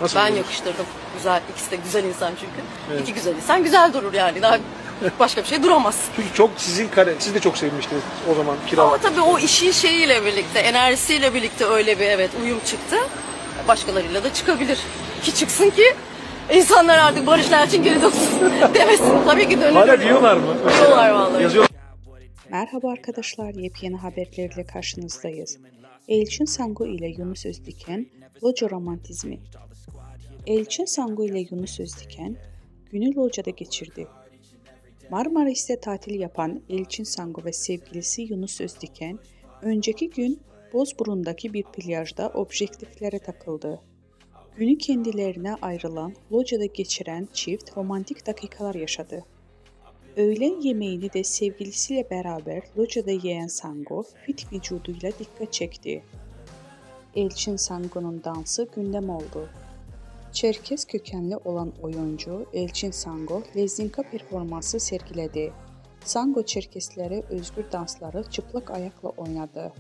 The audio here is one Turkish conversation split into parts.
Nasıl Ben buldunuz? yakıştırdım. Güzel. İkisi de güzel insan çünkü. Evet. İki güzel insan güzel durur yani. Daha başka bir şey duramaz. Çünkü çok siz de çok sevmiştiniz o zaman Ama kiralar. tabii o işin şeyiyle birlikte, enerjisiyle birlikte öyle bir uyum çıktı. Başkalarıyla da çıkabilir. Ki çıksın ki insanlar artık Barış Nelçin geri dönsün demesin. Tabii ki dönülür. Hala diyorlar mı? Diyorlar vallahi. Yazıyor. Merhaba arkadaşlar, yepyeni haberlerle karşınızdayız. Elçin Sangu ile Yunus Özdiken, Loca romantizmi. Elçin Sangu ile Yunus Özdiken, günü Loca'da geçirdi. Marmaris'te tatil yapan Elçin Sangu ve sevgilisi Yunus Özdiken, önceki gün Bozburun'daki bir plajda objektiflere takıldı. Günü kendilerine ayrılan Loca'da geçiren çift romantik dakikalar yaşadı. Öğlen yemeğini de sevgilisiyle beraber locada yiyen Sango, fit vücuduyla dikkat çekti. Elçin Sango'nun dansı gündem oldu. Çerkez kökenli olan oyuncu Elçin Sango, lezinka performansı sergiledi. Sango Çerkeslere özgür dansları çıplak ayakla oynadı.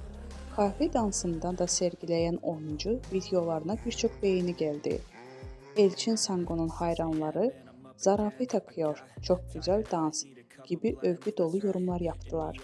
Kahve dansından da sergileyen oyuncu videolarına birçok beğeni geldi. Elçin Sango'nun hayranları "Zarafet akıyor, çok güzel dans" gibi övgü dolu yorumlar yaptılar.